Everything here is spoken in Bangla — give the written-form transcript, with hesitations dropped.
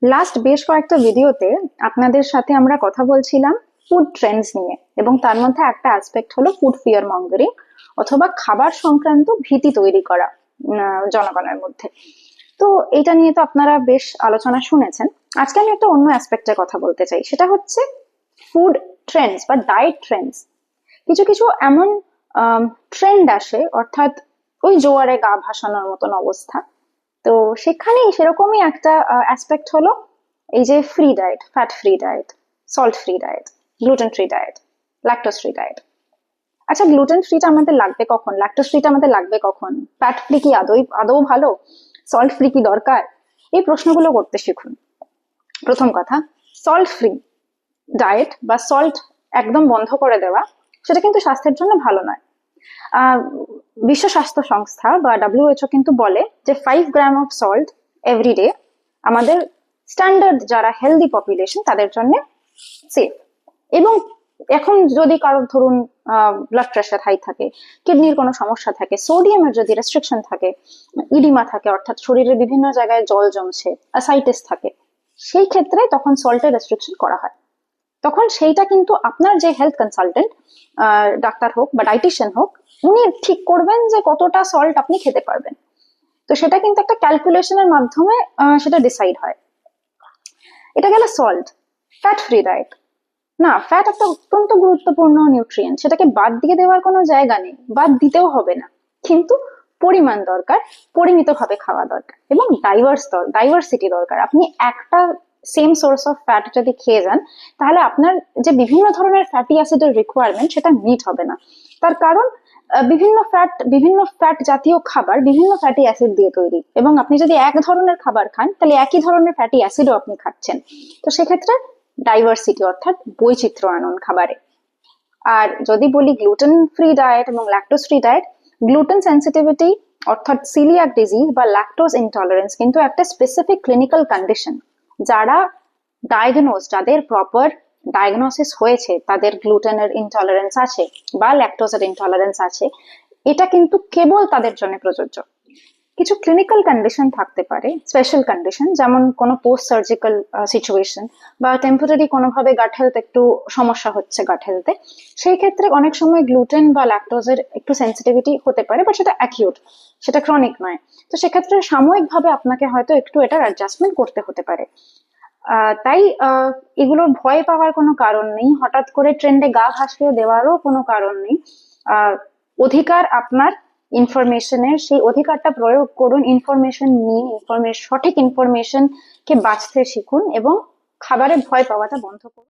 লাস্ট বেশ কয়েকটা ভিডিওতে আপনাদের সাথে আমরা কথা বলছিলাম ফুড ট্রেন্ডস নিয়ে, এবং তার মধ্যে একটা অ্যাসপেক্ট হলো ফুড ফিয়ার মঙ্গারিং অথবা খাবার সংক্রান্ত ভীতি তৈরি করা জনগণের মধ্যে। তো এটা নিয়ে তো আপনারা বেশ আলোচনা শুনেছেন। আজকে আমি একটা অন্য অ্যাসপেক্টের কথা বলতে চাই, সেটা হচ্ছে ফুড ট্রেন্ডস বা ডায়েট ট্রেন্ডস। কিছু কিছু এমন ট্রেন্ড আসে, অর্থাৎ ওই জোয়ারে গা ভাসানোর মতন অবস্থা। তো সেখানেই সেরকমই একটা অ্যাসপেক্ট হলো এই যে free diet, fat free diet, salt free diet, gluten free diet, lactose free diet. আচ্ছা, গ্লুটেন ফ্রিটা আমাদের লাগবে কখন? ল্যাকটোজ ফ্রিটা আমাদের লাগবে কখন? ফ্যাট ফ্রি কি আদৌ আদৌ ভালো? সল্ট ফ্রি কি দরকার? এই প্রশ্নগুলো করতে শিখুন। প্রথম কথা, সল্ট ফ্রি ডায়েট বা সল্ট একদম বন্ধ করে দেওয়া, সেটা কিন্তু স্বাস্থ্যের জন্য ভালো নয়। বিশ্ব স্বাস্থ্য সংস্থা বা WHO কিন্তু বলে যে 5 gram of salt every day আমাদের স্ট্যান্ডার্ড যারা হেলদি পপুলেশন তাদের জন্য সেফ। এবং এখন যদি কারোর ধরুন ব্লাড প্রেশার হাই থাকে, কিডনির কোনো সমস্যা থাকে, সোডিয়ামের যদি রেস্ট্রিকশন থাকে, ইডিমা থাকে অর্থাৎ শরীরের বিভিন্ন জায়গায় জল জমছে, অ্যাসাইটিস থাকে, সেই ক্ষেত্রে তখন সল্টের রেস্ট্রিকশন করা হয়। তখন সেইটা কিন্তু আপনার যে হেলথ কনসালটেন্ট, ডাক্তার হোক বা ডাইটিশিয়ান হোক, উনি ঠিক করবেন যে কতটা সল্ট আপনি খেতে পারবেন। তো সেটা কিন্তু একটা ক্যালকুলেশনের মাধ্যমে সেটা ডিসাইড হয়। এটা গেল সল্ট। ফ্যাট ফ্রি ডায়েট, না, ফ্যাট একটা অত্যন্ত গুরুত্বপূর্ণ নিউট্রিয়েন্ট, সেটাকে বাদ দিয়ে দেওয়ার কোনো জায়গা নেই, বাদ দিতেও হবে না, কিন্তু পরিমাণ দরকার, পরিমিতভাবে খাওয়া দরকার, এবং ডাইভার্সিটি দরকার। আপনি একটা সেম সোর্স অফ ফ্যাট যদি খেয়ে যান, তাহলে আপনার যে বিভিন্ন ধরনের ফ্যাটি অ্যাসিডের রিকোয়ারমেন্ট সেটা মিট হবে না। তার কারণ বিভিন্ন ফ্যাট জাতীয় খাবার বিভিন্ন ফ্যাটি অ্যাসিড দিয়ে তৈরি, এবং আপনি যদি এক ধরনের খাবার খান তাহলে একই ধরনের ফ্যাটি অ্যাসিডও আপনি খাচ্ছেন। তো সেক্ষেত্রে ডাইভার্সিটি অর্থাৎ বৈচিত্র্য আনুন খাবারে। আর যদি বলি গ্লুটেন ফ্রি ডায়েট এবং lactose free diet, gluten sensitivity অর্থাৎ সিলিয়াক ডিজিজ বা ল্যাকটোজ ইনটলারেন্স কিন্তু একটা স্পেসিফিক ক্লিনিক্যাল কন্ডিশন। যারা যাদের প্রপার ডায়াগনোসিস হয়েছে, তাদের গ্লুটেনের ইনটলারেন্স আছে বা ল্যাকটোজের ইনটলারেন্স আছে, এটা কিন্তু কেবল তাদের জন্য প্রযোজ্য। কিছু ক্লিনিক্যাল কন্ডিশন থাকতে পারে, স্পেশাল কন্ডিশন, যেমন কোনো পোস্ট সার্জিক্যাল সিচুয়েশন বা টেম্পোরারি কোনোভাবে গাট হেলথ একটু সমস্যা হচ্ছে গাট হেলথে, সেই ক্ষেত্রে অনেক সময় গ্লুটেন বা ল্যাকটোজের একটু সেন্সিটিভিটি হতে পারে, বাট সেটা অ্যাকিউট, সেটা ক্রনিক নয়। তো সেক্ষেত্রে সাময়িকভাবে আপনাকে হয়তো একটু এটার অ্যাডজাস্টমেন্ট করতে হতে পারে। তাই এগুলোর ভয় পাওয়ার কোনো কারণ নেই, হঠাৎ করে ট্রেন্ডে গা ভাসিয়ে দেওয়ারও কোনো কারণ নেই। অধিকার আপনার ইনফরমেশনের, সেই অধিকারটা প্রয়োগ করুন, ইনফরমেশন নিন, সঠিক ইনফরমেশন কে বাছতে শিখুন এবং খাবারে ভয় পাওয়াটা বন্ধ করুন।